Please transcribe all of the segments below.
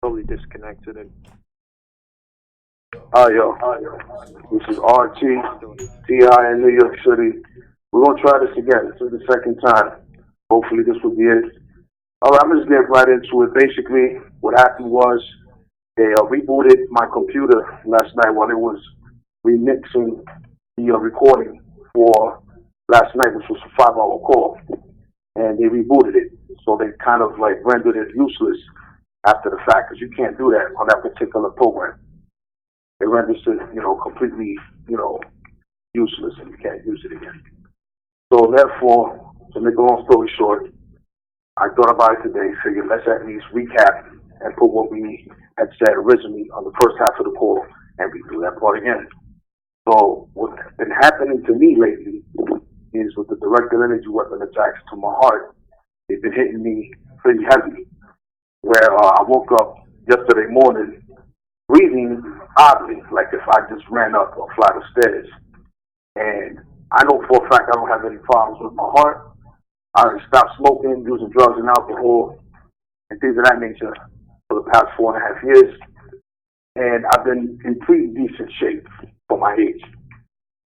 Totally disconnected. And Hi, yo. This is RT, TI in New York City. We're going to try this again. This is the second time. Hopefully, this will be it. All right, I'm just getting right into it. Basically, what happened was they rebooted my computer last night while it was remixing the recording for last night, which was a 5 hour call. And they rebooted it. So they kind of like rendered it useless after the fact because you can't do that on that particular program. It renders it, completely, useless, and you can't use it again. So therefore, to make a long story short, I thought about it today, figured let's at least recap and put what we had said originally on the first half of the call and redo that part again. So what's been happening to me lately is with the directed energy weapon attacks to my heart, they've been hitting me pretty heavy. Where I woke up yesterday morning breathing oddly, like if I just ran up a flight of stairs. And I know for a fact I don't have any problems with my heart. I stopped smoking, using drugs and alcohol, and things of that nature for the past 4.5 years. And I've been in pretty decent shape for my age.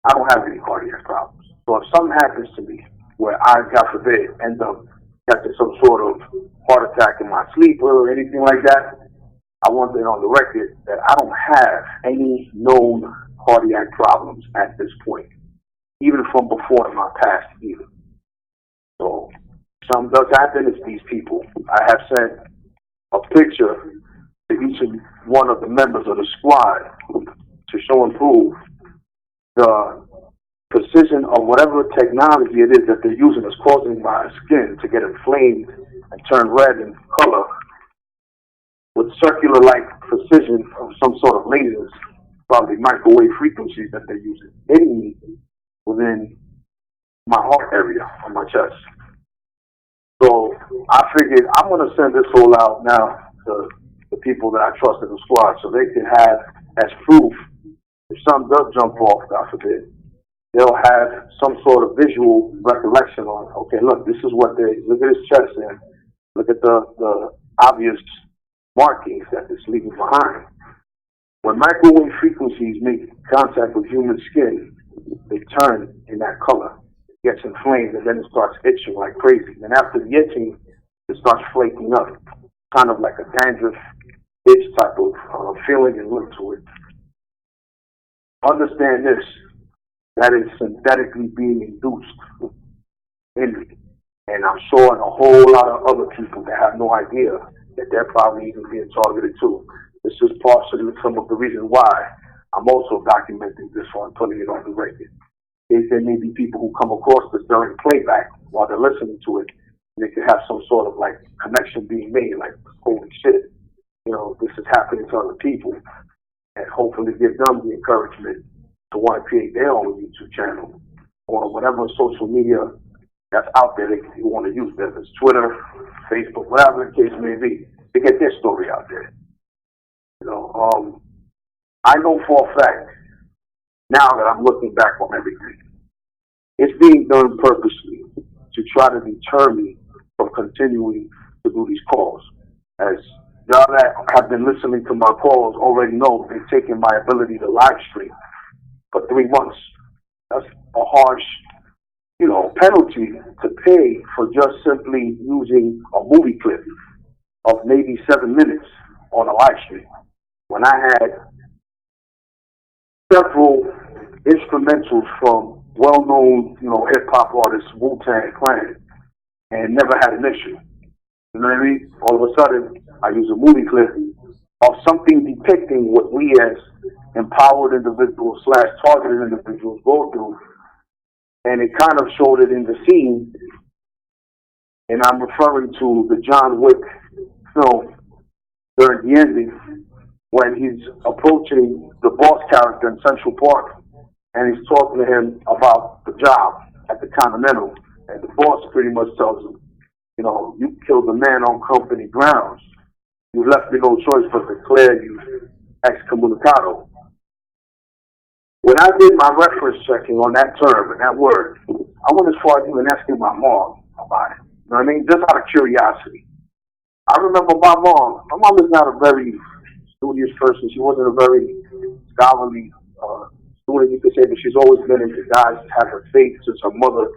I don't have any cardiac problems. So if something happens to me where I, God forbid, end up catching some sort of heart attack in my sleep or anything like that, I want it on the record that I don't have any known cardiac problems at this point, even from before in my past either. So something does happen, it's these people. I have sent a picture to each and one of the members of the squad to show and prove the precision of whatever technology it is that they're using is causing my skin to get inflamed and turn red in color with circular-like precision of some sort of lasers, probably microwave frequencies that they're using, hitting me within my heart area on my chest. So I figured I'm going to send this all out now to the people that I trust in the squad so they can have as proof if something does jump off, God forbid, they'll have some sort of visual recollection on, okay, look, this is what look at his chest and look at the obvious markings that it's leaving behind. When microwave frequencies make contact with human skin, they turn in that color. It gets inflamed and then it starts itching like crazy. And after the itching, it starts flaking up, kind of like a dandruff itch type of feeling and look to it. Understand this, that is synthetically being induced in me. And I'm showing a whole lot of other people that have no idea that they're probably even being targeted too. This is partially some of the reason why I'm also documenting this one, putting it on the record. Is there may be people who come across this during playback while they're listening to it, and they can have some sort of like connection being made, like, holy shit, this is happening to other people, and hopefully give them the encouragement to want to create their own YouTube channel or whatever social media that's out there they want to use, whether it's Twitter, Facebook, whatever the case may be, to get their story out there. I know for a fact, now that I'm looking back on everything, it's being done purposely to try to deter me from continuing to do these calls. As y'all that have been listening to my calls already know, they've taken my ability to live stream for 3 months. That's a harsh, penalty to pay for just simply using a movie clip of maybe 7 minutes on a live stream. When I had several instrumentals from well-known, hip-hop artists, Wu-Tang Clan, and never had an issue. You know what I mean? All of a sudden, I use a movie clip of something depicting what we as empowered individuals / targeted individuals go through, and it kind of showed it in the scene, and I'm referring to the John Wick film during the ending, when he's approaching the boss character in Central Park, and he's talking to him about the job at the Continental, and the boss pretty much tells him, you killed a man on company grounds. You left me no choice but to declare you excommunicado. When I did my reference checking on that term and that word, I went as far as even asking my mom about it. You know what I mean? Just out of curiosity. I remember my mom. My mom is not a very studious person. She wasn't a very scholarly student, you could say, but she's always been into God. She's had her faith since her mother,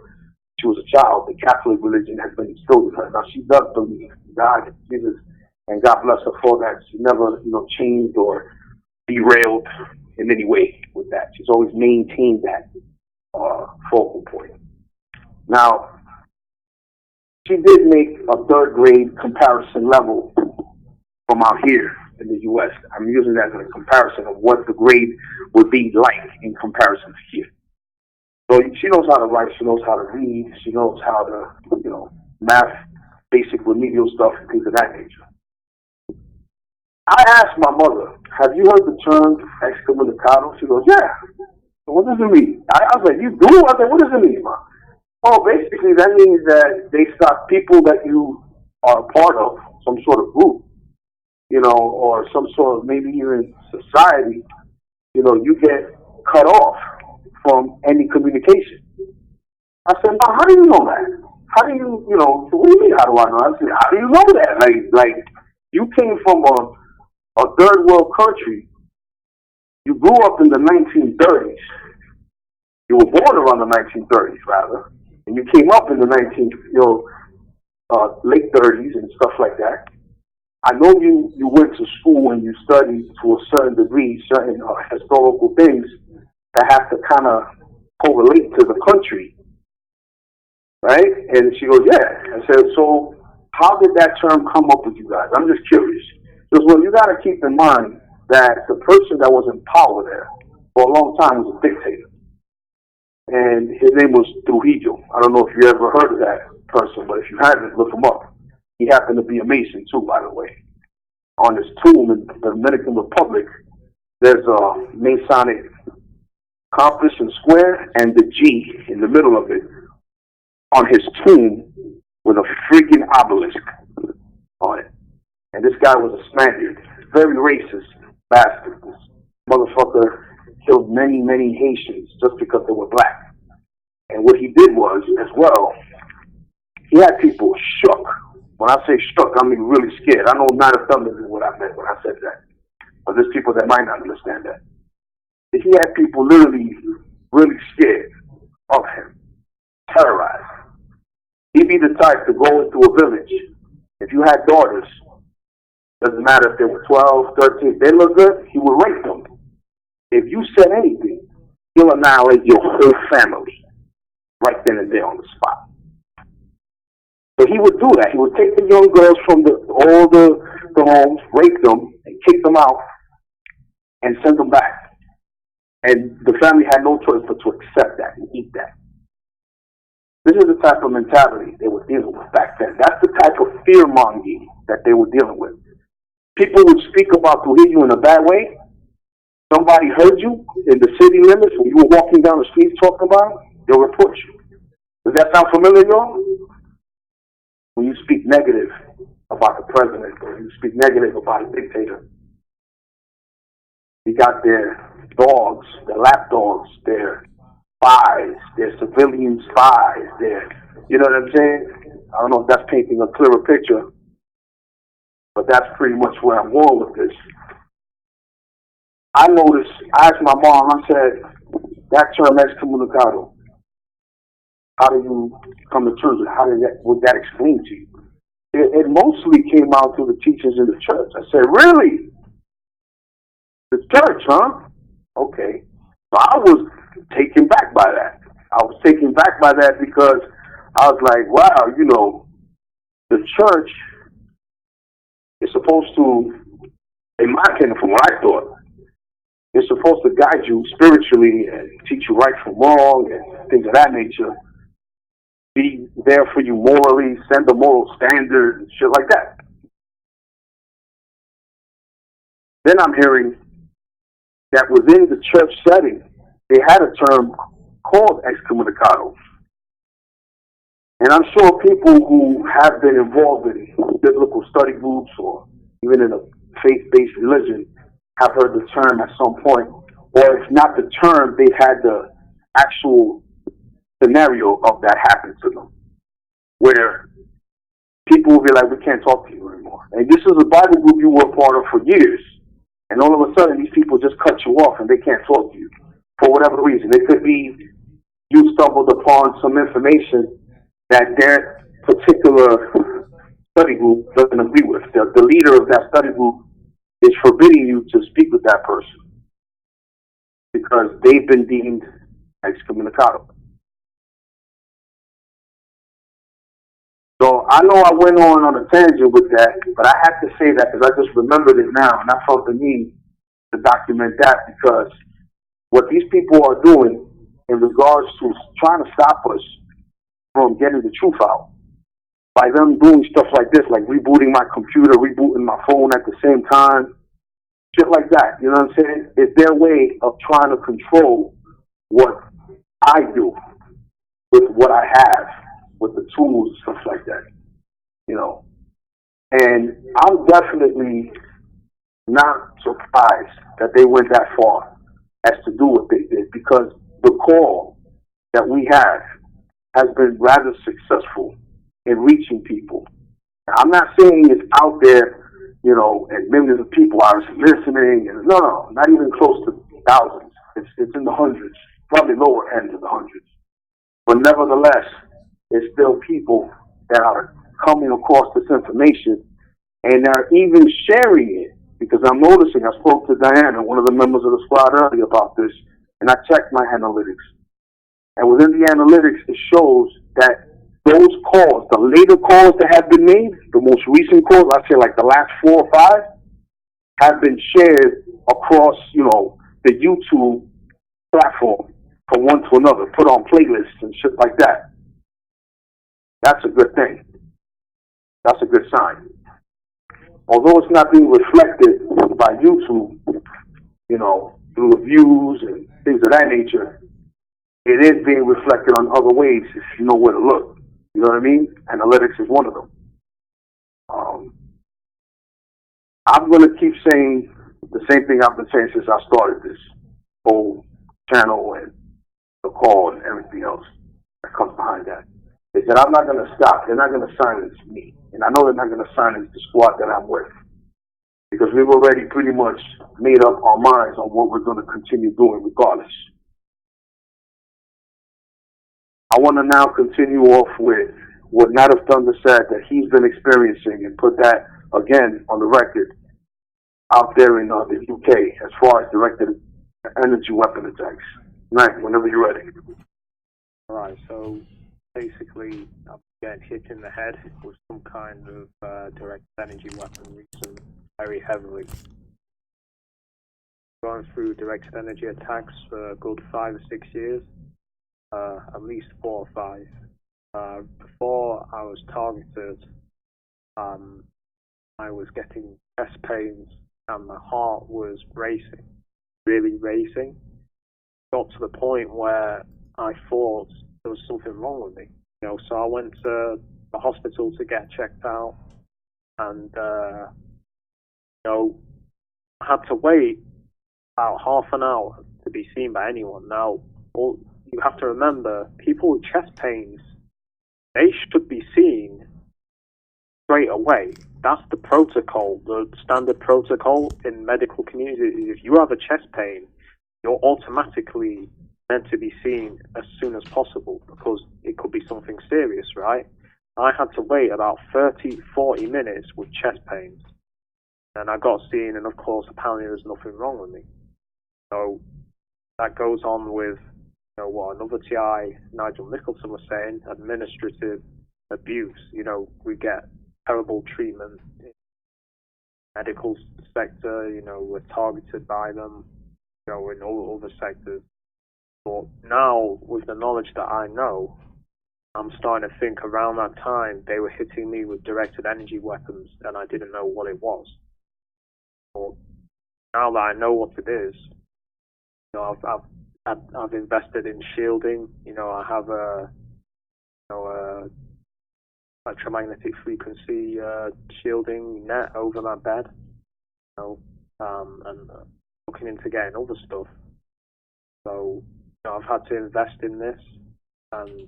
she was a child. The Catholic religion has been instilled in her. Now, she does believe in God, Jesus, and God bless her for that. She never, changed or derailed in any way with that. She's always maintained that focal point. Now, she did make a third grade comparison level from out here in the U.S. I'm using that as a comparison of what the grade would be like in comparison to here. So she knows how to write, she knows how to read, she knows how to, math, basic remedial stuff, and things of that nature. I asked my mother, have you heard the term excommunicado? She goes, yeah. So what does it mean? I was like, you do? I said, what does it mean, Ma? Oh, basically that means that they stop people that you are a part of, some sort of group, or some sort of maybe even society, you get cut off from any communication. I said, Ma, how do you know that? How do you, so what do you mean, how do I know? I said, how do you know that? Like you came from a third world country. You grew up in the 1930s. You were born around the 1930s, rather, and you came up in the late 30s and stuff like that. I know you went to school and you studied to a certain degree, certain historical things that have to kind of correlate to the country, right? And she goes, yeah. I said, so how did that term come up with you guys? I'm just curious. Because, well, you got to keep in mind that the person that was in power there for a long time was a dictator. And his name was Trujillo. I don't know if you ever heard of that person, but if you haven't, look him up. He happened to be a Mason, too, by the way. On his tomb in the Dominican Republic, there's a Masonic compass and square and the G in the middle of it on his tomb with a freaking obelisk on it. And this guy was a Spaniard, very racist bastard. This motherfucker killed many, many Haitians just because they were black. And what he did was, as well, he had people shook. When I say shook, I mean really scared. I know not a thumb is what I meant when I said that. But there's people that might not understand that. He had people literally really scared of him, terrorized. He'd be the type to go into a village. If you had daughters, doesn't matter if they were 12, 13, they look good, he would rape them. If you said anything, he'll annihilate your whole family right then and there on the spot. So he would do that. He would take the young girls from all the homes, rape them, and kick them out, and send them back. And the family had no choice but to accept that and eat that. This is the type of mentality they were dealing with back then. That's the type of fear-mongering that they were dealing with. People would speak about Trujillo in a bad way. Somebody heard you in the city limits when you were walking down the street talking about it, they'll report you. Does that sound familiar, y'all? When you speak negative about the president or you speak negative about a dictator, you got their dogs, their lap dogs, their spies, their civilian spies, you know what I'm saying? I don't know if that's painting a clearer picture, but that's pretty much where I'm going with this. I noticed, I asked my mom, I said, that term excommunicado, how do you come to terms with would that explain to you? It mostly came out through the teachers in the church. I said, really? The church, huh? Okay. So I was taken back by that. I was taken back by that because I was like, wow, the church is supposed to, in my opinion, from what I thought, it's supposed to guide you spiritually and teach you right from wrong and things of that nature. Be there for you morally, send a moral standard and shit like that. Then I'm hearing that within the church setting, they had a term called excommunicado. And I'm sure people who have been involved in biblical study groups or even in a faith-based religion have heard the term at some point, or if not the term, they've had the actual scenario of that happen to them, where people will be like, we can't talk to you anymore. And this is a Bible group you were a part of for years. And all of a sudden, these people just cut you off and they can't talk to you for whatever reason. It could be you stumbled upon some information that their particular study group doesn't agree with. The leader of that study group is forbidding you to speak with that person because they've been deemed excommunicado. So I know I went on a tangent with that, but I have to say that because I just remembered it now, and I felt the need to document that because what these people are doing in regards to trying to stop us from getting the truth out, by them doing stuff like this, like rebooting my computer, rebooting my phone at the same time, shit like that, you know what I'm saying? It's their way of trying to control what I do with what I have, with the tools and stuff like that, you know. And I'm definitely not surprised that they went that far as to do what they did because the call that we have has been rather successful in reaching people. Now, I'm not saying it's out there, you know, and millions of people are listening. And no, not even close to thousands. It's in the hundreds, probably lower end of the hundreds. But nevertheless, there's still people that are coming across this information and are even sharing it. Because I'm noticing, I spoke to Dianna, one of the members of the squad earlier about this, and I checked my analytics. And within the analytics, it shows that those calls, the later calls that have been made, the most recent calls, I'd say like the last 4 or 5, have been shared across, you know, the YouTube platform from one to another, put on playlists and shit like that. That's a good thing. That's a good sign. Although it's not being reflected by YouTube, you know, through the views and things of that nature, it is being reflected on other ways if you know where to look. You know what I mean? Analytics is one of them. I'm going to keep saying the same thing I've been saying since I started this whole channel and the call and everything else that comes behind that. Is that I'm not going to stop. They're not going to silence me. And I know they're not going to silence the squad that I'm with. Because we've already pretty much made up our minds on what we're going to continue doing regardless. I want to now continue off with what Night of Thunder said that he's been experiencing and put that again on the record out there in the UK as far as directed energy weapon attacks. Night, whenever you're ready. Alright, so basically I'm getting hit in the head with some kind of direct energy weapon recently, very heavily. Going through directed energy attacks for a good 5 or 6 years, at least 4 or 5. Before I was targeted, I was getting chest pains and my heart was racing, really racing. Got to the point where I thought there was something wrong with me. You know, so I went to the hospital to get checked out, and you know, I had to wait about half an hour to be seen by anyone. Now, you have to remember, people with chest pains, they should be seen straight away. That's the protocol, the standard protocol in medical community. If you have a chest pain, you're automatically meant to be seen as soon as possible because it could be something serious, right? I had to wait about 30-40 minutes with chest pains, and I got seen, and of course apparently there's nothing wrong with me. So that goes on with, you know, what another TI, Nigel Nicholson, was saying, administrative abuse. You know, we get terrible treatment in the medical sector, you know, we're targeted by them, you know, in all other sectors. But now, with the knowledge that I know, I'm starting to think around that time they were hitting me with directed energy weapons and I didn't know what it was. But now that I know what it is, you know, I've invested in shielding. You know, I have a electromagnetic frequency shielding net over my bed. You know, and looking into getting other stuff. So, you know, I've had to invest in this, and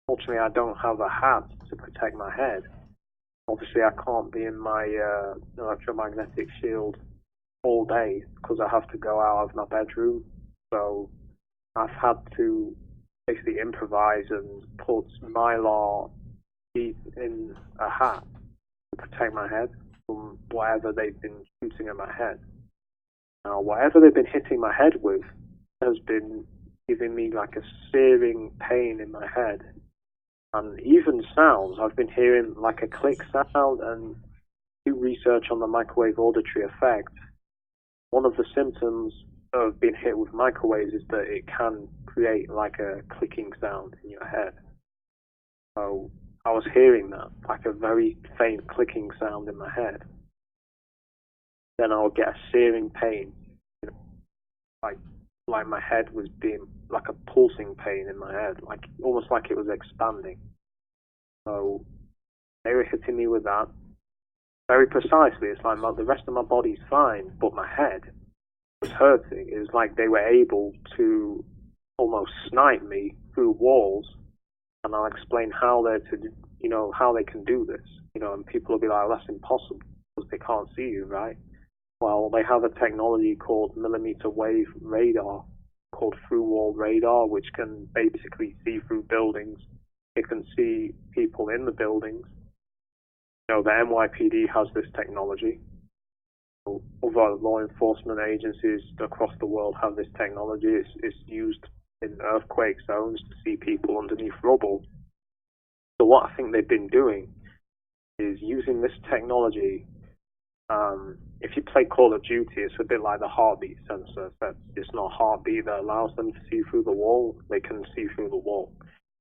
fortunately I don't have a hat to protect my head. Obviously, I can't be in my electromagnetic shield all day because I have to go out of my bedroom. So I've had to basically improvise and put mylar teeth in a hat to protect my head from whatever they've been shooting at my head. Now, whatever they've been hitting my head with has been giving me like a searing pain in my head. And even sounds, I've been hearing like a click sound, and do research on the microwave auditory effect. One of the symptoms of being hit with microwaves is that it can create like a clicking sound in your head. So I was hearing that, like a very faint clicking sound in my head. Then I would get a searing pain, you know, like my head was being like a pulsing pain in my head, like almost like it was expanding. So they were hitting me with that very precisely. It's like the rest of my body's fine, but my head was hurting. It was like they were able to almost snipe me through walls, and I'll explain how they're to, how they can do this, and people will be like, that's impossible because they can't see you, right? Well, they have a technology called millimeter wave radar, called through wall radar, which can basically see through buildings. It can see people in the buildings. The NYPD has this technology. Other law enforcement agencies across the world have this technology. It's used in earthquake zones to see people underneath rubble. So what I think they've been doing is using this technology. If you play Call of Duty, it's a bit like the heartbeat sensor. It's not heartbeat that allows them to see through the wall. They can see through the wall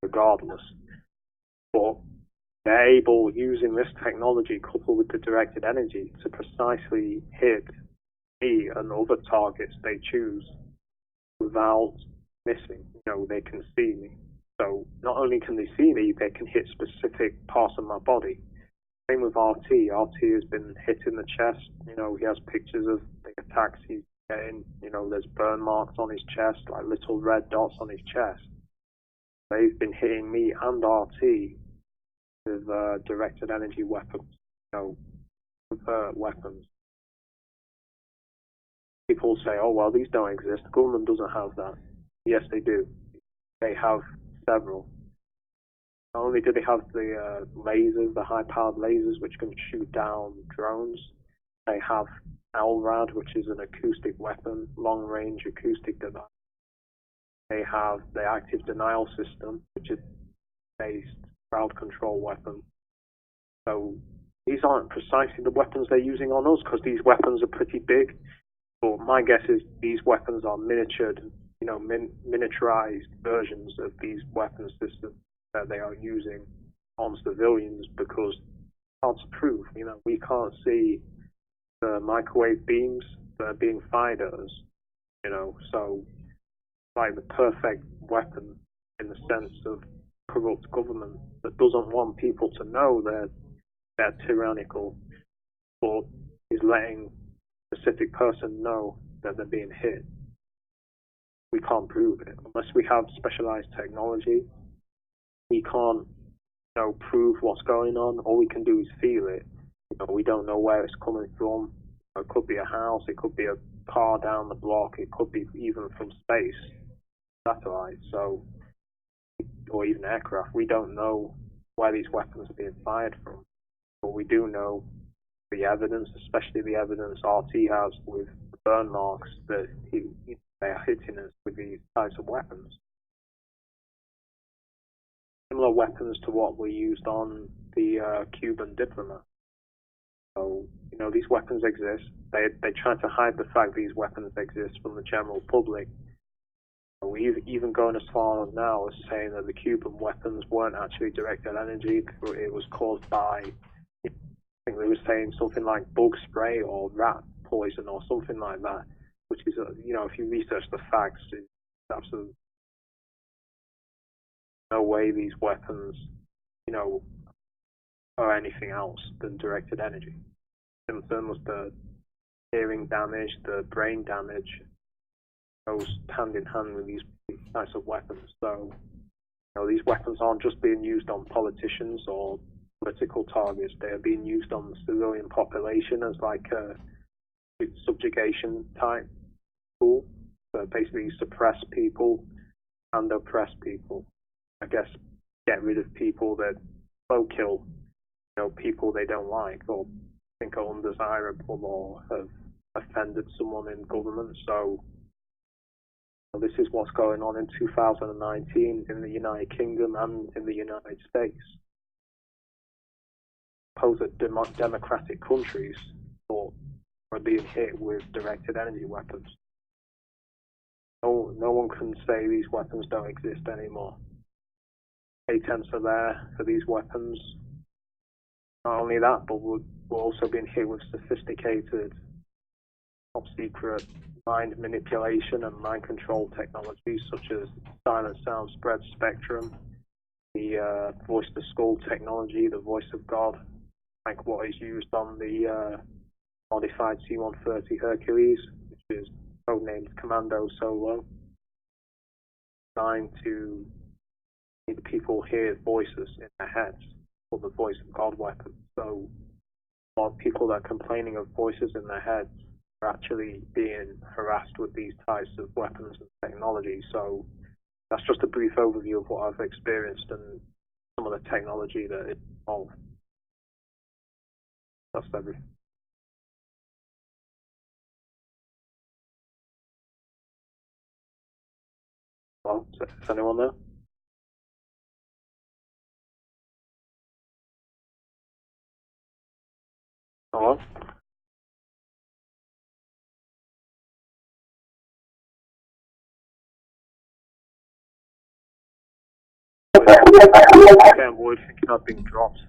regardless. But they're able, using this technology coupled with the directed energy, to precisely hit me and other targets they choose without missing. They can see me. So not only can they see me, they can hit specific parts of my body. Same with RT. RT has been hit in the chest. He has pictures of the attacks he's getting. There's burn marks on his chest, like little red dots on his chest. They've been hitting me and RT with directed energy weapons, weapons. People say, oh, well, these don't exist. The government doesn't have that. Yes, they do. They have several. Not only do they have the lasers, the high-powered lasers, which can shoot down drones, they have LRAD, which is an acoustic weapon, long-range acoustic device. They have the active denial system, which is based crowd control weapon. So these aren't precisely the weapons they're using on us, because these weapons are pretty big. But my guess is these weapons are miniatured, miniaturized versions of these weapon systems that they are using on civilians, because it's hard to prove. We can't see the microwave beams that are being fired at us. So like the perfect weapon in the sense of corrupt government that doesn't want people to know they're tyrannical, but is letting a specific person know that they're being hit. We can't prove it unless we have specialized technology. We can't, prove what's going on. All we can do is feel it. We don't know where it's coming from. It could be a house. It could be a car down the block. It could be even from space, satellite. So, or even aircraft. We don't know where these weapons are being fired from. But we do know the evidence, especially the evidence RT has with the burn marks that they are hitting us with these types of weapons. Similar weapons to what were used on the Cuban diplomat. So, these weapons exist. They try to hide the fact these weapons exist from the general public. We've even gone as far now as saying that the Cuban weapons weren't actually directed energy. It was caused by, I think they were saying something like bug spray or rat poison or something like that, which is, if you research the facts, it's absolutely no way these weapons, are anything else than directed energy. Symptom was the hearing damage, the brain damage, goes hand in hand with these types of weapons. So, these weapons aren't just being used on politicians or political targets. They are being used on the civilian population as like a subjugation type tool. So basically suppress people and oppress people. I guess get rid of people that will kill, people they don't like or think are undesirable or have offended someone in government. So this is what's going on in 2019 in the United Kingdom and in the United States. Suppose that democratic countries are being hit with directed energy weapons. No one can say these weapons don't exist anymore. Patents are there for these weapons. Not only that, but we're also being hit with sophisticated, top secret mind manipulation and mind control technologies such as silent sound spread spectrum, the voice to skull technology, the voice of God, like what is used on the modified C-130 Hercules, which is codenamed Commando Solo, designed to make people hear voices in their heads, or the voice of God weapon. So a lot of people that are complaining of voices in their heads are actually being harassed with these types of weapons and technology. So that's just a brief overview of what I've experienced and some of the technology that is involved. That's everything. Well, is anyone there? Hello? I can't avoid thinking I've been dropped.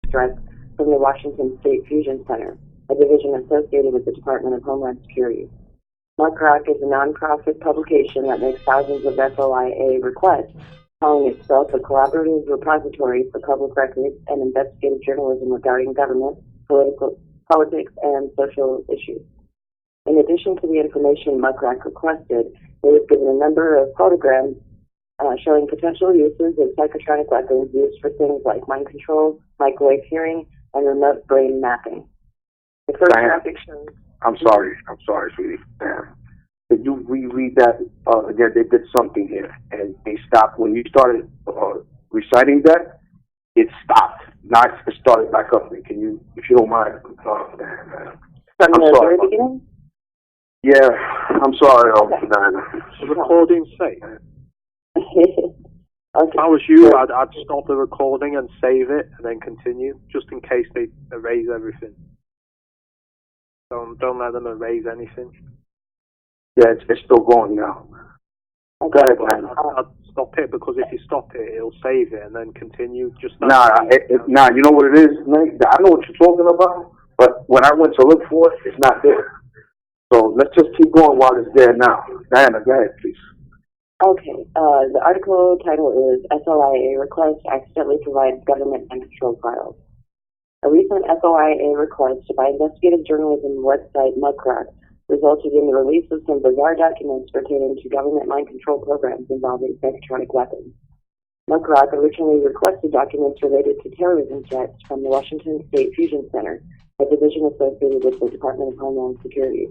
Stress from the Washington State Fusion Center, a division associated with the Department of Homeland Security. MUCROC is a nonprofit publication that makes thousands of FOIA requests, calling itself a collaborative repository for public records and investigative journalism regarding government, politics, and social issues. In addition to the information MUCROC requested, it was given a number of photograms showing potential uses of psychotronic weapons used for things like mind control, microwave hearing, and remote brain mapping. The first graphic shows... I'm sorry, sweetie. Could you reread that again? They did something here, and they stopped. When you started reciting that, it stopped. Now it started back up. Can you, if you don't mind? From the very beginning? Yeah, I'm sorry, Dianna. The recording safe. Okay. If I was you, I'd stop the recording and save it and then continue, just in case they erase everything. Don't let them erase anything. Yeah, it's still going now. Okay. Go ahead, man. I'd stop it, because if you stop it, it'll save it and then continue. Just you know what it is, man? I know what you're talking about, but when I went to look for it, it's not there. So let's just keep going while it's there now. Dianna, go ahead, please. Okay, the article title is FOIA Request Accidentally Provides Government and Control Files. A recent FOIA request by investigative journalism website Muckrack resulted in the release of some bizarre documents pertaining to government mind control programs involving psychotronic weapons. Muckrack originally requested documents related to terrorism threats from the Washington State Fusion Center, a division associated with the Department of Homeland Security.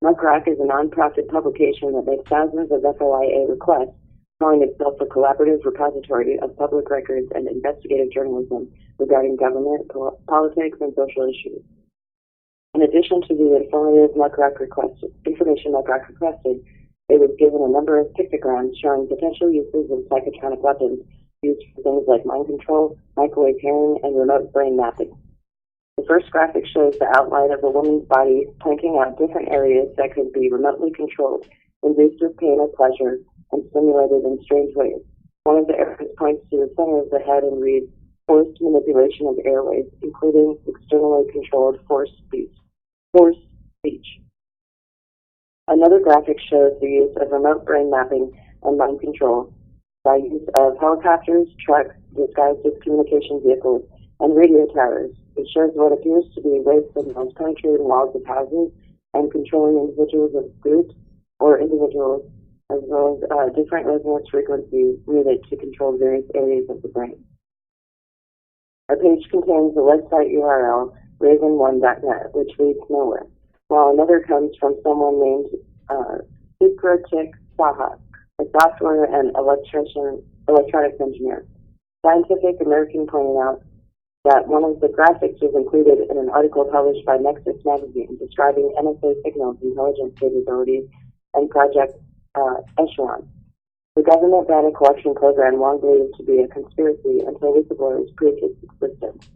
Muckrack is a nonprofit publication that makes thousands of FOIA requests, calling itself a collaborative repository of public records and investigative journalism regarding government, politics, and social issues. In addition to the information Muckrack requested, it was given a number of pictograms showing potential uses of psychotronic weapons used for things like mind control, microwave hearing, and remote brain mapping. The first graphic shows the outline of a woman's body pointing out different areas that could be remotely controlled, induced with pain or pleasure, and stimulated in strange ways. One of the areas points to the center of the head and reads, forced manipulation of airways, including externally controlled forced speech. Another graphic shows the use of remote brain mapping and mind control by use of helicopters, trucks, disguised as communication vehicles, and radio towers. It shows what appears to be wave signals penetrating walls of houses and controlling individuals of groups or individuals, as well as different resonance frequencies needed to control various areas of the brain. Our page contains the website URL raven1.net, which leads nowhere, while another comes from someone named Supratik Saha, a software and electronics engineer. Scientific American pointed out that one of the graphics was included in an article published by Nexus magazine describing NSA signals intelligence capabilities and Project Echelon. The government data collection program long believed to be a conspiracy until whistleblowers proved its existence.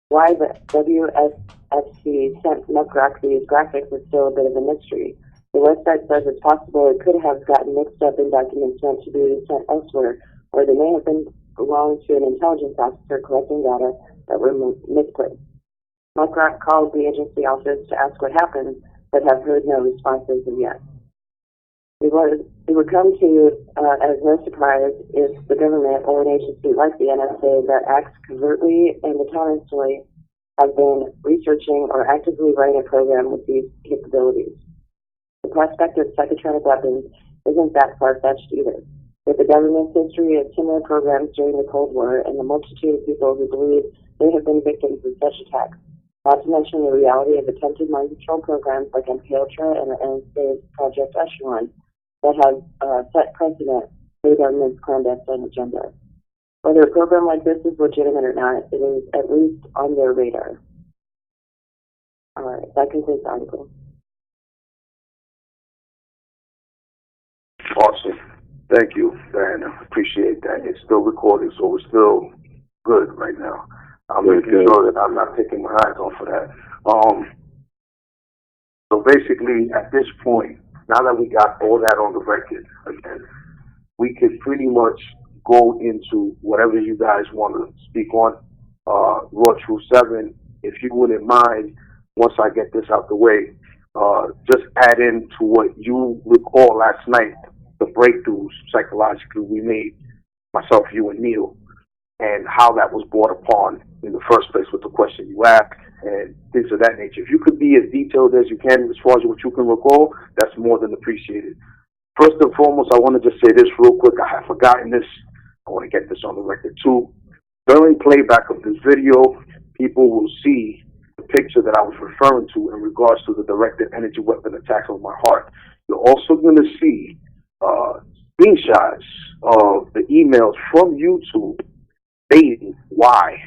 Why the WSFC sent Muckrack these graphics is still a bit of a mystery. The website says it's possible it could have gotten mixed up in documents meant to be sent elsewhere, or they may have belonged to an intelligence officer collecting data that were misplaced. Muckrack called the agency office to ask what happened, but have heard no responses as yet. It would come to as no surprise if the government or an agency like the NSA that acts covertly and autonomously have been researching or actively running a program with these capabilities. The prospect of psychotronic weapons isn't that far-fetched either. With the government's history of similar programs during the Cold War and the multitude of people who believe they have been victims of such attacks, not to mention the reality of attempted mind control programs like MKUltra and the NSA's Project Echelon that have set precedent for the government's clandestine agenda. Whether a program like this is legitimate or not, it is at least on their radar. All right, that concludes the article. Awesome. Thank you, Dianna. Appreciate that. It's still recording, so we're still good right now. I'm making sure that I'm not taking my eyes off of that. So basically, at this point, now that we got all that on the record, again, we could pretty much go into whatever you guys want to speak on. Raw Truth 7, if you wouldn't mind, once I get this out the way, just add in to what you recall last night, the breakthroughs psychologically we made, myself, you, and Neil, and how that was brought upon in the first place with the question you asked and things of that nature. If you could be as detailed as you can as far as what you can recall, that's more than appreciated. First and foremost, I want to just say this real quick. I have forgotten this. I want to get this on the record too. During playback of this video, people will see the picture that I was referring to in regards to the directed energy weapon attacks on my heart. You're also going to see screenshots of the emails from YouTube stating why,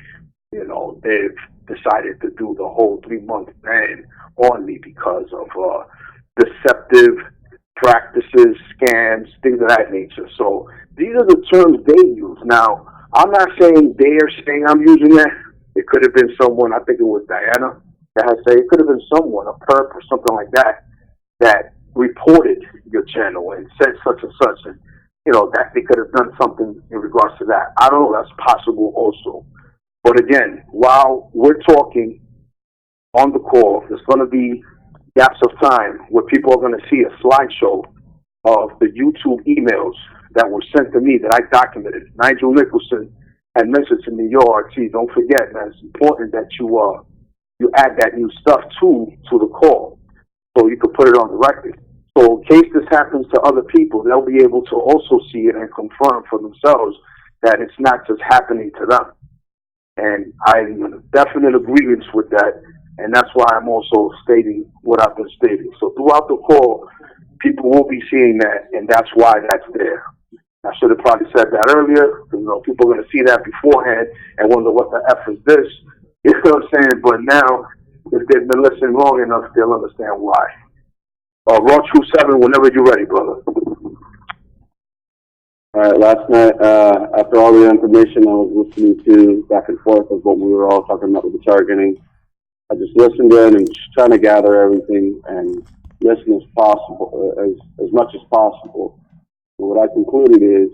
they've decided to do the whole 3-month ban on me because of deceptive practices, scams, things of that nature. So these are the terms they use. Now, I'm not saying they're saying I'm using that. It could have been someone, I think it was Dianna, that had said it could have been someone, a perp or something like that, that reported your channel and said such and such, and that they could have done something in regards to that. I don't know, that's possible also. But again, while we're talking on the call, there's going to be gaps of time where people are going to see a slideshow of the YouTube emails that were sent to me that I documented. Nigel Nicholson had mentioned to me, yo, RT, don't forget, man, it's important that you add that new stuff to the call so you can put it on the record. So in case this happens to other people, they'll be able to also see it and confirm for themselves that it's not just happening to them. And I'm in definite agreement with that, and that's why I'm also stating what I've been stating. So throughout the call, people will be seeing that, and that's why that's there. I should have probably said that earlier, because, people are going to see that beforehand and wonder what the F is this. You know what I'm saying? But now, if they've been listening long enough, they'll understand why. Raw True 7, whenever you're ready, brother. All right, last night, after all the information I was listening to back and forth of what we were all talking about with the targeting, I just listened in and just trying to gather everything and listen as possible, as much as possible. And what I concluded is,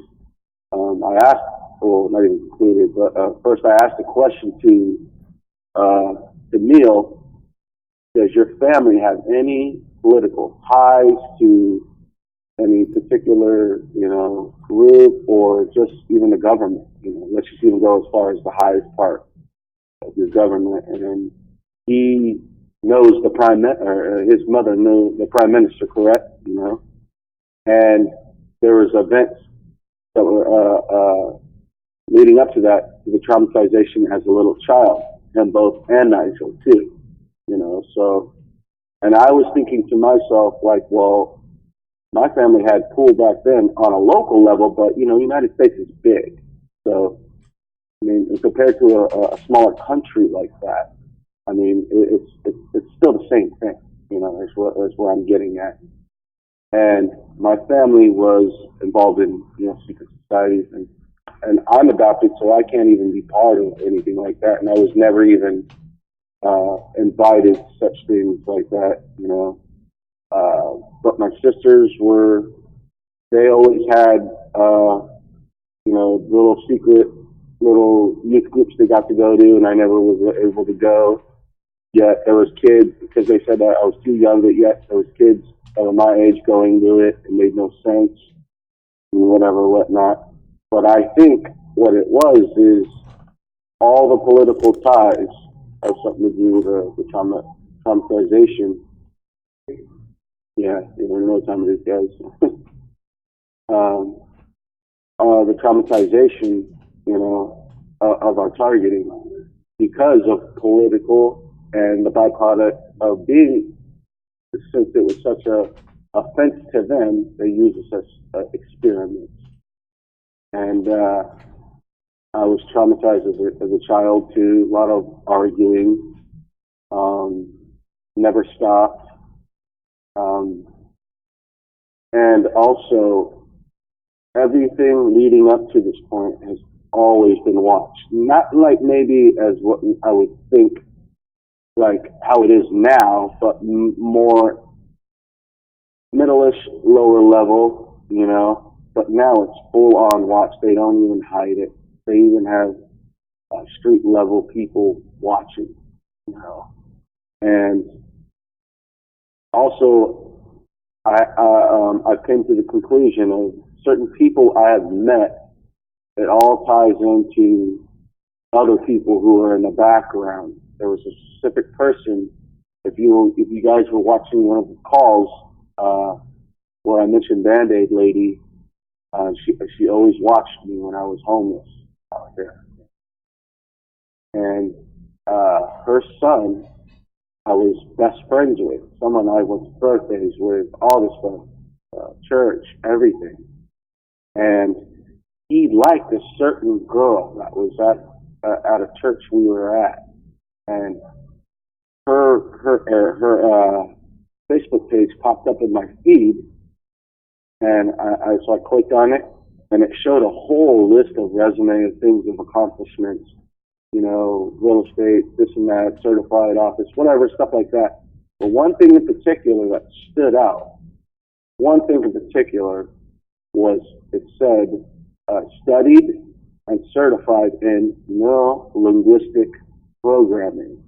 I asked, well, not even concluded, but first I asked a question to Neil: does your family have any political ties to any particular, group or just even the government? Let's just even go as far as the highest part of your government. And then he knows his mother knew the prime minister, correct? And there was events that were leading up to that, the traumatization as a little child, and both and Nigel too. So, and I was thinking to myself, like, well, my family had pool back then on a local level, but United States is big. So, I mean, compared to a smaller country like that, I mean, it's still the same thing. That's where I'm getting at. And my family was involved in secret societies, and I'm adopted, so I can't even be part of anything like that. And I was never even invited to such things like that. But my sisters they always had, little secret little youth groups they got to go to, and I never was able to go. Yet there was kids, because they said that I was too young, but yet there was kids that were my age going to it. It made no sense and whatnot. But I think what it was is all the political ties have something to do with the traumatization. Yeah, you know what time it is, guys. The traumatization, of our targeting because of political and the byproduct of being, since it was such a offense to them, they use us as experiments. And I was traumatized as a child too. A lot of arguing, never stopped. And also, everything leading up to this point has always been watched. Not like maybe as what I would think, like how it is now, but more middle-ish, lower level, But now it's full-on watch. They don't even hide it. They even have street-level people watching, And also, I came to the conclusion of certain people I have met. It all ties into other people who are in the background. There was a specific person. If you guys were watching one of the calls where I mentioned Band-Aid Lady, she always watched me when I was homeless out there. And her son, I was best friends with. Someone I went to birthdays with, all this stuff, church, everything. And he liked a certain girl that was at a church we were at, and her Facebook page popped up in my feed, and so I clicked on it, and it showed a whole list of resume of things of accomplishments, real estate, this and that, certified office, whatever, stuff like that. But one thing in particular that stood out, was it said, studied and certified in neuro-linguistic programming.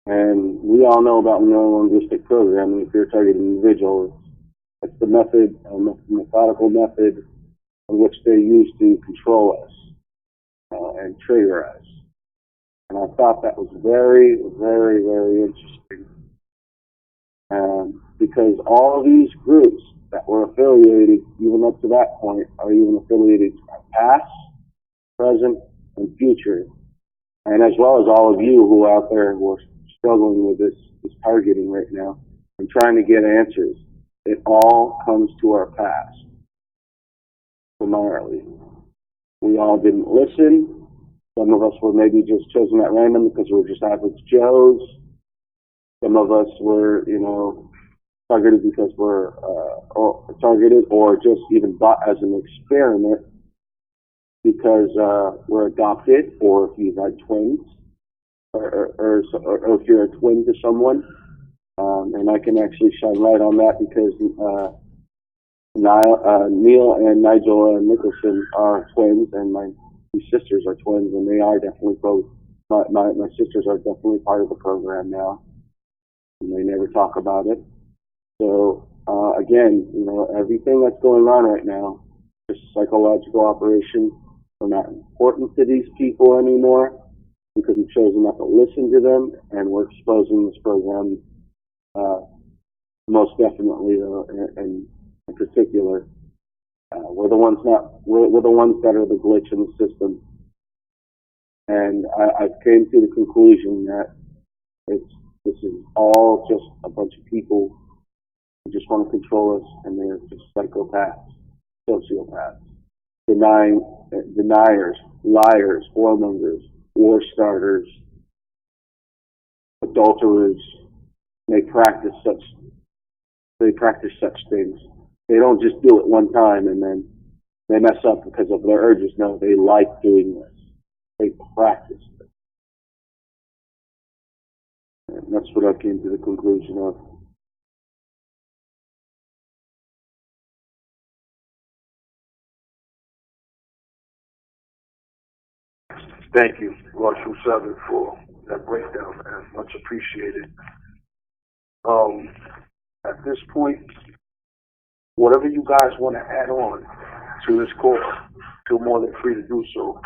And we all know about neuro-linguistic programming. If you're a targeted individual, It's the method, methodical method in which they use to control us and trigger us. And I thought that was very, very, very interesting. Because all of these groups that were affiliated, even up to that point, are even affiliated to our past, present, and future. And as well as all of you who are out there who are struggling with this targeting right now and trying to get answers. It all comes to our past, primarily. We all didn't listen. Some of us were maybe just chosen at random because we were just average Joes. Some of us were, targeted because we're targeted, or just even bought as an experiment because we're adopted, or if you've had twins, or if you're a twin to someone. And I can actually shine light on that because Neil and Nigel Nicholson are twins, and my two sisters are twins, and they are definitely both. My sisters are definitely part of the program now, and they never talk about it. So again, everything that's going on right now is a psychological operation. We're not important to these people anymore because we've chosen not to listen to them, and we're exposing this program most definitely, and in particular, we're the ones that are the glitch in the system. And I came to the conclusion that this is all just a bunch of people who just want to control us, and they're just psychopaths, sociopaths, deniers, liars, warmongers, war starters, adulterers. They practice such things. They don't just do it one time and then they mess up because of their urges. No, they like doing this. They practice it. And that's what I came to the conclusion of. Thank you, Marshall Southern, for that breakdown, man. Much appreciated. At this point, whatever you guys want to add on to this course, feel more than free to do so.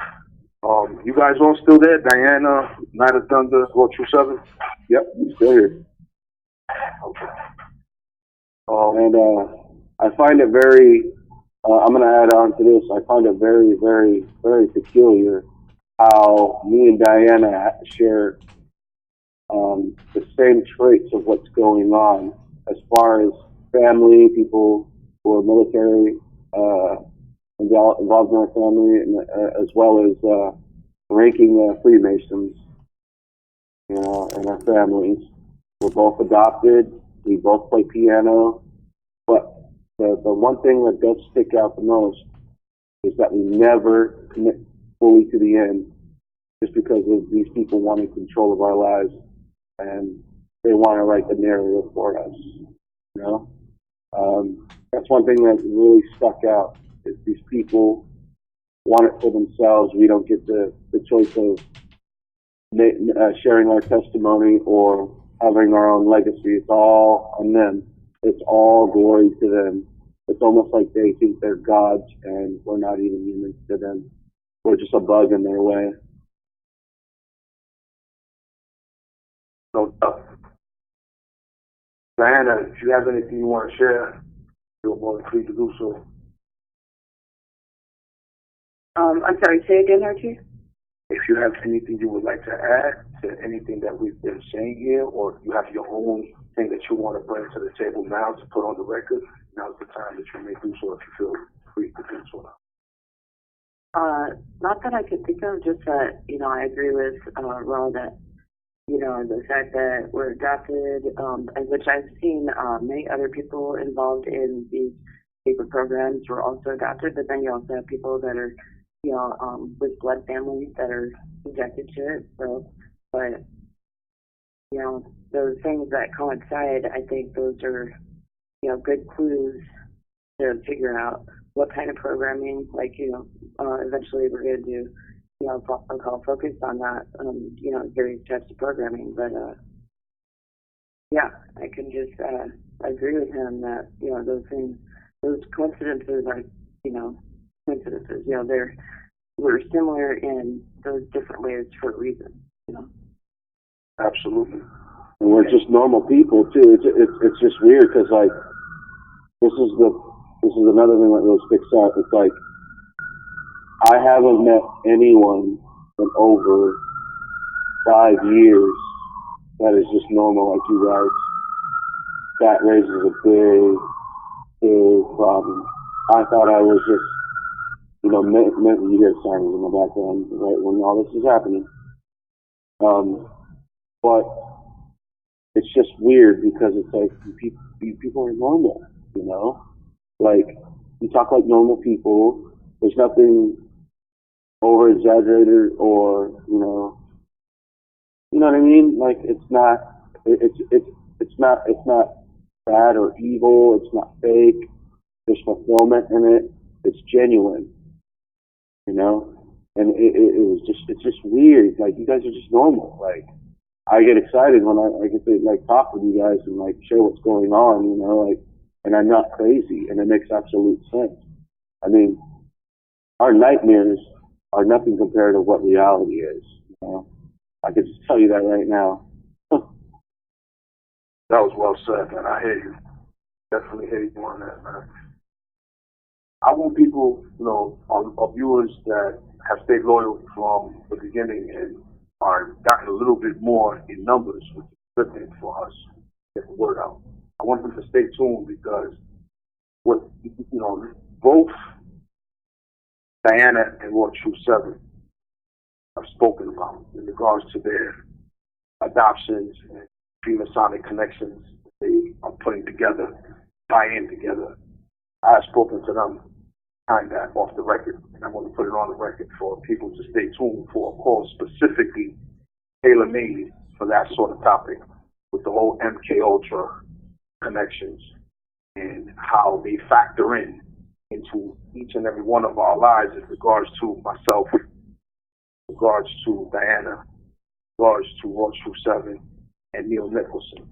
You guys all still there? Dianna, Night of Thunder, Marshall Southern? Yep, I'm still here. Okay. And I find it very, I'm going to add on to this, I find it very, very, very peculiar how me and Dianna share the same traits of what's going on as far as family, people who are military, involved in our family, and, as well as ranking Freemasons, in our families. We're both adopted. We both play piano. But the one thing that does stick out the most is that we never commit fully to the end just because of these people wanting control of our lives, and they want to write the narrative for us. That's one thing that really stuck out, is these people want it for themselves. We don't get the choice of sharing our testimony or having our own legacy. It's all on them. It's all glory to them. It's almost like they think they're gods and we're not even humans to them. We're just a bug in their way. No doubt. Dianna, if you have anything you want to share, feel more than free to do so. I'm sorry, say again, Archie? If you have anything you would like to add to anything that we've been saying here, or you have your own thing that you want to bring to the table now to put on the record, now's the time that you may do so if you feel free to do so now. Not that I could think of, just that, I agree with Raw that, the fact that we're adopted, and which I've seen many other people involved in these paper programs were also adopted, but then you also have people that are, with blood families that are subjected to it. So, but, those things that coincide, I think those are, good clues to figure out what kind of programming, like, eventually we're going to do, a call focus on that, various types of programming. But, yeah, I can just I agree with him that, those things, those coincidences are, coincidences. We're similar in those different ways for a reason. Absolutely. And we're just normal people too. It's just weird because like this is another thing that really sticks out. It's like I haven't met anyone in over 5 years that is just normal like you guys. That raises a big problem. I thought I was just, you hear sirens in the background right when all this is happening. But it's just weird because it's like people are normal, Like, you talk like normal people. There's nothing over exaggerated or, you know what I mean? Like, it's not bad or evil. It's not fake. There's fulfillment in it. It's genuine, And it's just weird. Like, you guys are just normal. Like, I get excited when I get to like talk with you guys and like share what's going on, and I'm not crazy, and it makes absolute sense. I mean, our nightmares are nothing compared to what reality is. I could just tell you that right now. That was well said, man. I hear you. Definitely hear you on that, man. I want people, our viewers that have stayed loyal from the beginning and are gotten a little bit more in numbers, which is a good thing for us to get the word out. I want them to stay tuned because both Dianna and Lord True 7 have spoken about in regards to their adoptions and Freemasonic connections they are putting together, tying together. I have spoken to them kind of off the record, and I want to put it on the record for people to stay tuned for a call specifically tailor-made for that sort of topic with the whole MK Ultra connections and how they factor into each and every one of our lives in regards to myself, in regards to Dianna, in regards to Lord True 7 and Neil Nicholson.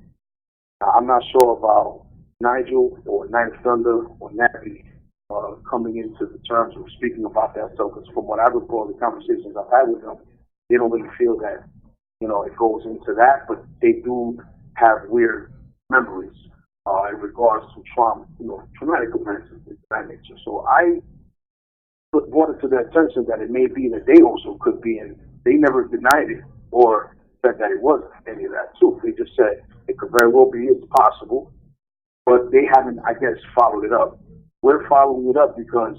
Now, I'm not sure about Nigel or Ninth Thunder or Nappy coming into the terms of speaking about that stuff, because from what I recall, the conversations I've had with them, they don't really feel that, it goes into that, but they do have weird memories in regards to trauma, traumatic events of that nature. So I brought it to their attention that it may be that they also could be, and they never denied it or said that it wasn't any of that too. They just said it could very well be, it's possible, but they haven't, I guess, followed it up. We're following it up because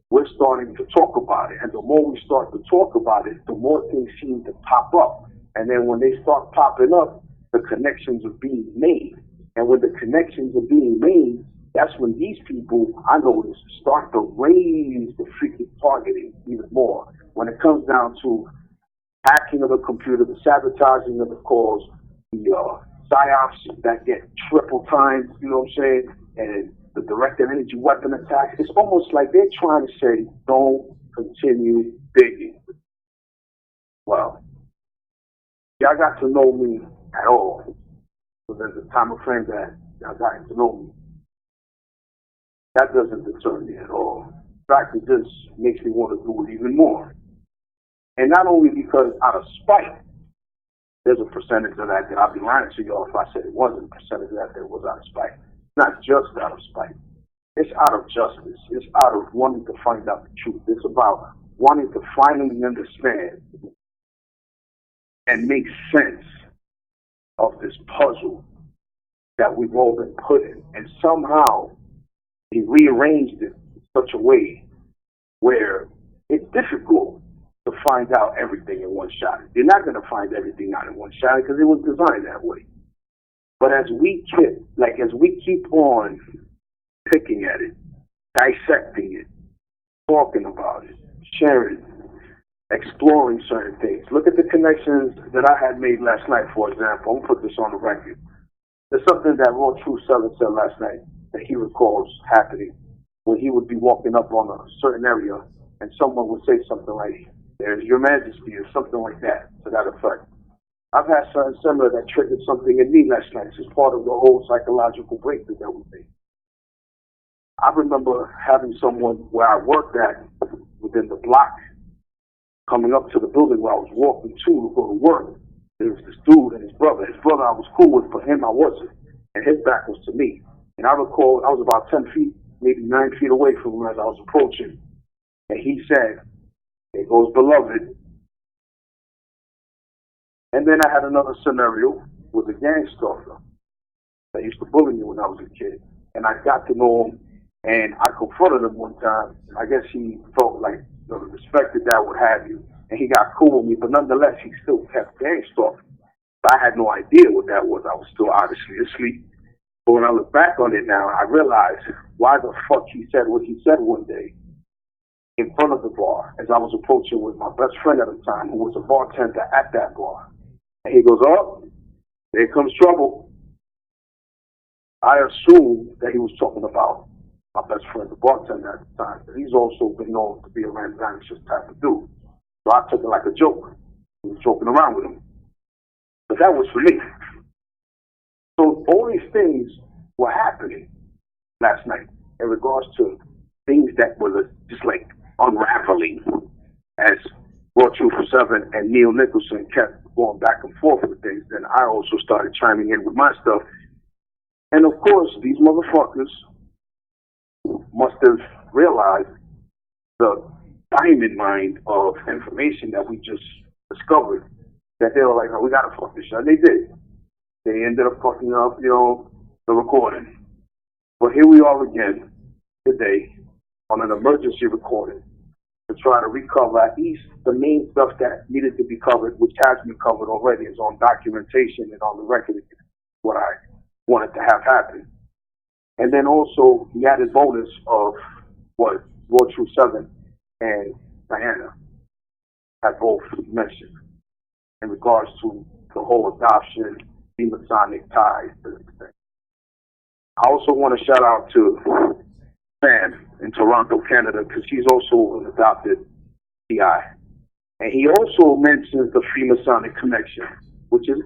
we're starting to talk about it, and the more we start to talk about it, the more things seem to pop up. And then when they start popping up, the connections are being made. And when the connections are being made, that's when these people, I notice, start to raise the freaking targeting even more. When it comes down to hacking of the computer, the sabotaging of the calls, the psyops that get triple times, you know what I'm saying, and the directed energy weapon attacks, it's almost like they're trying to say, don't continue digging. Well, y'all got to know me at all within the time of frame that y'all got to know me. That doesn't deter me at all. In fact, it just makes me want to do it even more. And not only because out of spite, there's a percentage of that I'll be lying to y'all if I said it wasn't a percentage of that was out of spite. Not just out of spite. It's out of justice. It's out of wanting to find out the truth. It's about wanting to finally understand and make sense of this puzzle that we've all been put in. And somehow he rearranged it in such a way where it's difficult to find out everything in one shot. You're not going to find everything out in one shot because it was designed that way. But as we keep on picking at it, dissecting it, talking about it, sharing, exploring certain things. Look at the connections that I had made last night, for example. I'm going to put this on the record. There's something that Lord True 7 said last night that he recalls happening when he would be walking up on a certain area and someone would say something like, "There's your majesty," or something like that, to that effect. I've had something similar that triggered something in me last night. It's part of the whole psychological breakthrough that we made. I remember having someone where I worked at within the block coming up to the building where I was walking to go to work. There was this dude and his brother. His brother I was cool with, but him I wasn't. And his back was to me. And I recall I was about 10 feet, maybe 9 feet away from him as I was approaching. And he said, "There goes beloved." And then I had another scenario with a gang stalker that used to bully me when I was a kid. And I got to know him, and I confronted him one time. I guess he felt like respected that, what have you. And he got cool with me, but nonetheless, he still kept gang stalking. But I had no idea what that was. I was still obviously asleep. But when I look back on it now, I realize why the fuck he said what he said one day in front of the bar as I was approaching with my best friend at the time, who was a bartender at that bar. And he goes, "Oh, there comes trouble." I assumed that he was talking about my best friend, the bartender at the time, but he's also been known to be a rambunctious type of dude. So I took it like a joke. He was joking around with him. But that was for me. So all these things were happening last night in regards to things that were just like unraveling as Raw Truth for Seven and Neil Nicholson kept going back and forth with things. Then I also started chiming in with my stuff. And of course, these motherfuckers must have realized the diamond mine of information that we just discovered, that they were like, "Oh, we gotta fuck this shit." And they did. They ended up fucking up, the recording. But here we are again today on an emergency recording to try to recover at least the main stuff that needed to be covered, which has been covered already, is on documentation and on the record, what I wanted to have happen. And then also the added bonus of what Raw Truth 7 and Dianna had both mentioned in regards to the whole adoption, the Masonic ties to this thing. I also want to shout out to Sam in Toronto, Canada, because he's also an adopted PI. And he also mentions the Freemasonic connection, which is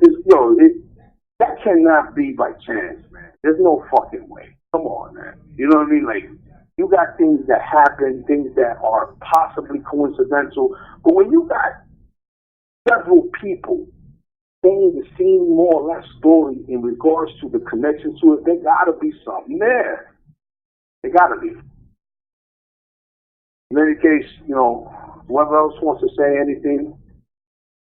that cannot be by chance, man. There's no fucking way. Come on, man. You know what I mean? Like, you got things that happen, things that are possibly coincidental, but when you got several people saying the same more or less story in regards to the connection to it, there gotta be something there. There gotta be. In any case, whoever else wants to say anything,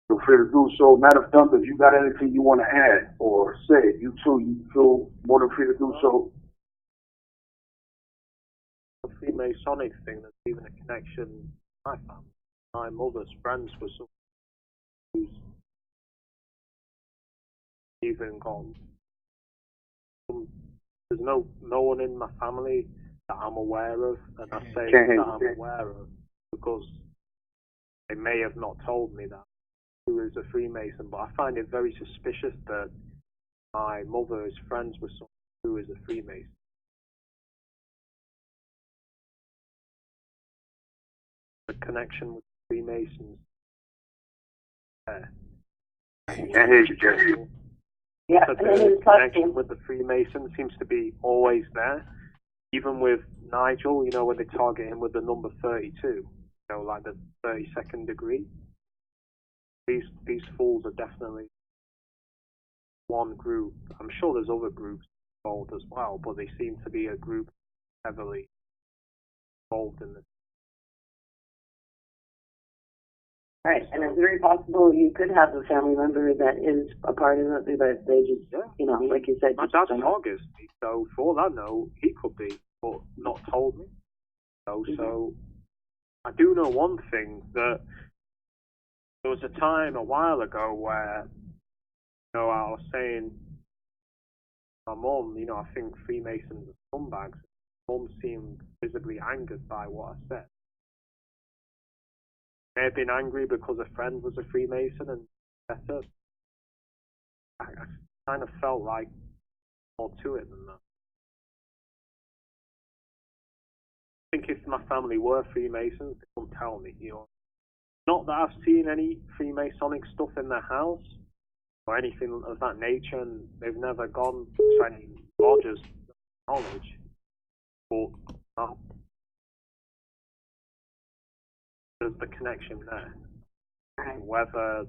feel free to do so. Matter of fact, if you got anything you want to add or say, you feel more than free to do so. The Freemasonic thing, there's even a connection with my family. My mother's friends were someone who's even gone. There's no one in my family that I'm aware of, and I say that I'm aware of because they may have not told me that who is a Freemason, but I find it very suspicious that my mother is friends with someone who is a Freemason. The connection with Freemasons there. Yeah, So and then the connection with the Freemasons seems to be always there. Even with Nigel, when they target him with the number 32, like the 32nd degree. These fools are definitely one group. I'm sure there's other groups involved as well, but they seem to be a group heavily involved in this. right, and it's very possible you could have a family member that is a part of it, but they just, like you said, My dad's August, so for all I know, he could be, but not told me. So I do know one thing, that there was a time a while ago where, I was saying to my mum, I think Freemasons are scumbags. Mum seemed visibly angered by what I said. May have been angry because a friend was a Freemason and better. I kind of felt like more to it than that. I think if my family were Freemasons, they wouldn't tell me. Not that I've seen any Freemasonic stuff in their house, or anything of that nature, and they've never gone to any lodges of knowledge. But there's the connection there. Whether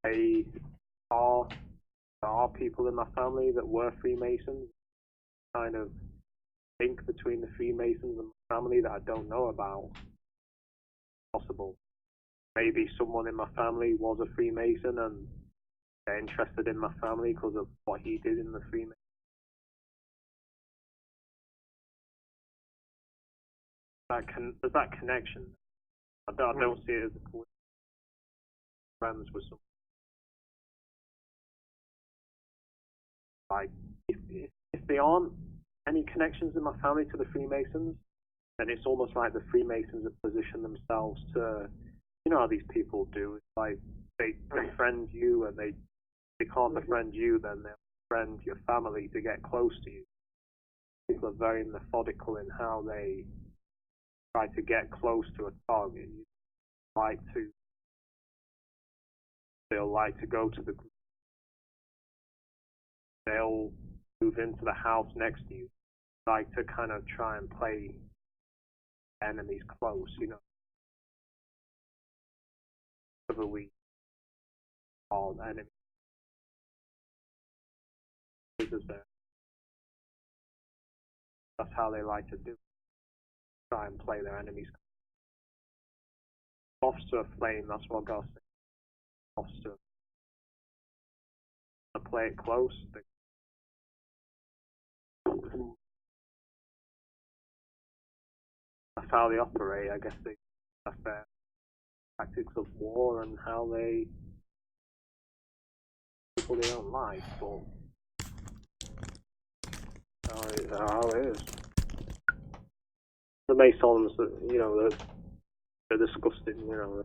they are, there are people in my family that were Freemasons, kind of link between the Freemasons and my family that I don't know about. Possible. Maybe someone in my family was a Freemason and they're interested in my family because of what he did in the Freemason. There's that connection. I don't see it as a coincidence. Friends with someone. Like, if there aren't any connections in my family to the Freemasons, then it's almost like the Freemasons have positioned themselves to, you know how these people do. It's like they befriend you, and they can't befriend you, then they'll befriend your family to get close to you. People are very methodical in how they try to get close to a target. They'll like to go to the group. They'll move into the house next to you. Like to kind of try and play enemies close, you know. Whether we are enemies, that's how they like to do it. Try and play their enemies. Officer of Flame, that's what God said. Officer. To play it close. That's how they operate. I guess that's their tactics of war and how they people they don't like, but how it is. The Masons, you know, they're disgusting. You know, I'm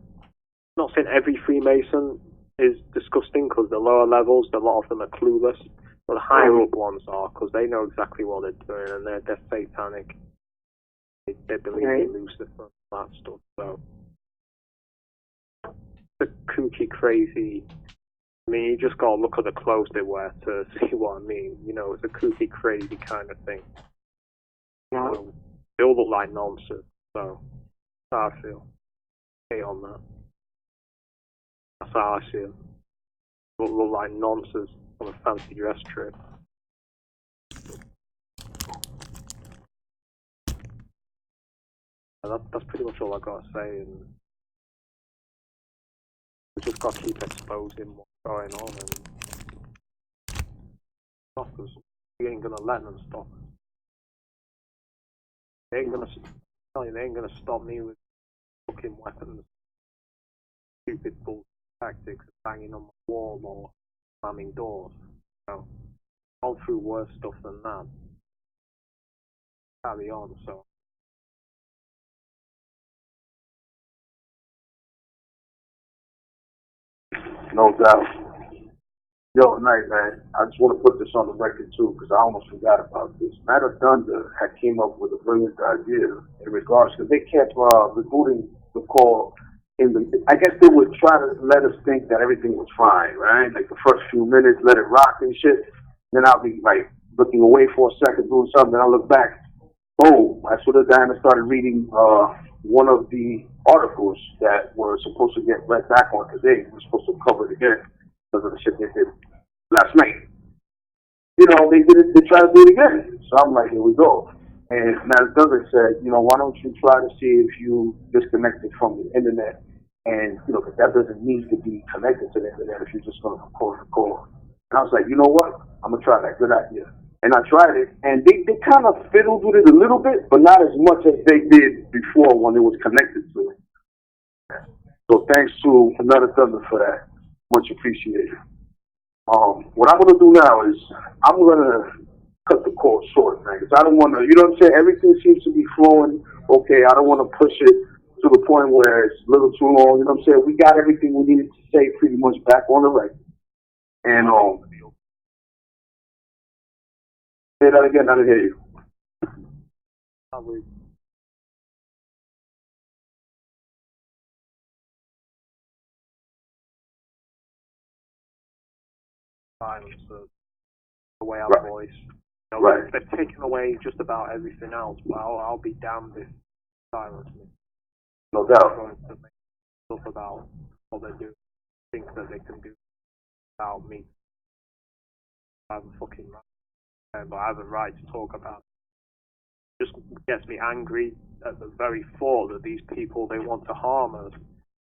not saying every Freemason is disgusting because the lower levels, a lot of them are clueless, but the higher up ones are because they know exactly what they're doing and they're satanic. They believe in Lucifer and that stuff. So the kooky, crazy. I mean, you just gotta look at the clothes they wear to see what I mean. You know, it's a kooky, crazy kind of thing. Yeah. So, they all look like nonsense. So that's how I feel. Hate on that. That's how I see them. Look like nonsense on a fancy dress trip. That's pretty much all I gotta say, and we just gotta keep exposing what's going on and stop us. We ain't gonna let them stop us. They ain't gonna stop me with fucking weapons, stupid bull tactics, banging on my wall or slamming doors. So, gone through worse stuff than that. Carry on, so. No doubt. Yo, night, man. I just want to put this on the record too, because I almost forgot about this. Matter Thunder had came up with a brilliant idea in regards to they kept rebooting the call in the. I guess they would try to let us think that everything was fine, right? Like the first few minutes, let it rock and shit. Then I'll be like looking away for a second, doing something. Then I'll look back. Boom! I sort of Dianna started reading one of the articles that were supposed to get read back on today. We're supposed to cover it again because of the shit they did last night. You know, they did it. They tried to do it again. So I'm like, here we go. And Matt Douglas said, you know, why don't you try to see if you disconnect it from the internet? And you know, because that doesn't need to be connected to the internet if you're just going to record. And I was like, you know what? I'm gonna try that. Good idea. And I tried it, and they kind of fiddled with it a little bit, but not as much as they did before when it was connected to it. So thanks to Another Thunder for that. Much appreciated. What I'm gonna do now is I'm gonna cut the call short, man, because I don't want to. You know what I'm saying? Everything seems to be flowing okay. I don't want to push it to the point where it's a little too long. You know what I'm saying? We got everything we needed to say pretty much back on the record. And say that again. I didn't hear you. silence the way I Right. voice. You know, Right. they've taken away just about everything else, but I'll be damned if silence me. No They're doubt. going to make stuff about what they do, things that they can do without me. I have a fucking right, but I have a right to talk about it. It just gets me angry at the very thought that these people, they want to harm us.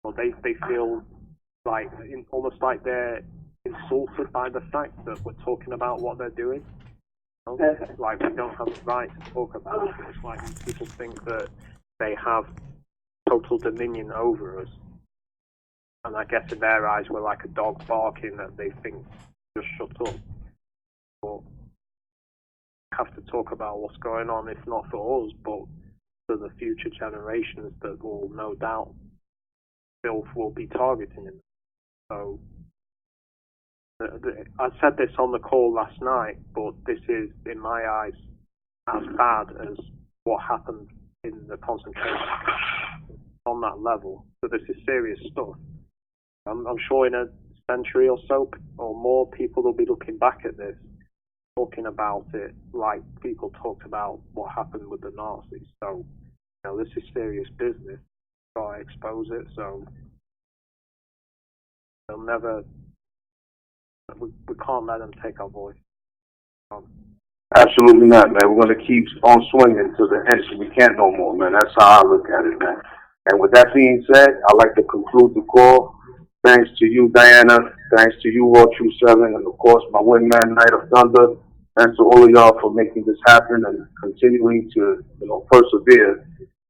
Well, they feel like, almost like they're insulted by the fact that we're talking about what they're doing. You know? Like, we don't have the right to talk about it. It's like people think that they have total dominion over us. And I guess in their eyes, we're like a dog barking that they think, just shut up. But have to talk about what's going on, if not for us, but for the future generations that will no doubt filth will be targeting him. So I said this on the call last night, but this is, in my eyes, as bad as what happened in the concentration camp on that level. So this is serious stuff. I'm sure in a century or so or more, people will be looking back at this, talking about it like people talked about what happened with the Nazis. So, you know, this is serious business. Gotta expose it. So they'll never. We can't let them take our voice. Absolutely not, man. We're going to keep on swinging to the end so we can't no more, man. That's how I look at it, man. And with that being said, I'd like to conclude the call. Thanks to you, Dianna. Thanks to you, Raw True 7. And, of course, my wingman, Night of Thunder. Thanks to all of y'all for making this happen and continuing to, persevere.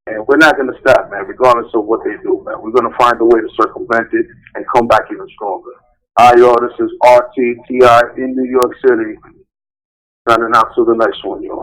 And we're not going to stop, man, regardless of what they do, man. We're going to find a way to circumvent it and come back even stronger. All right, y'all. This is RTTI in New York City. Signing out to the next one, y'all.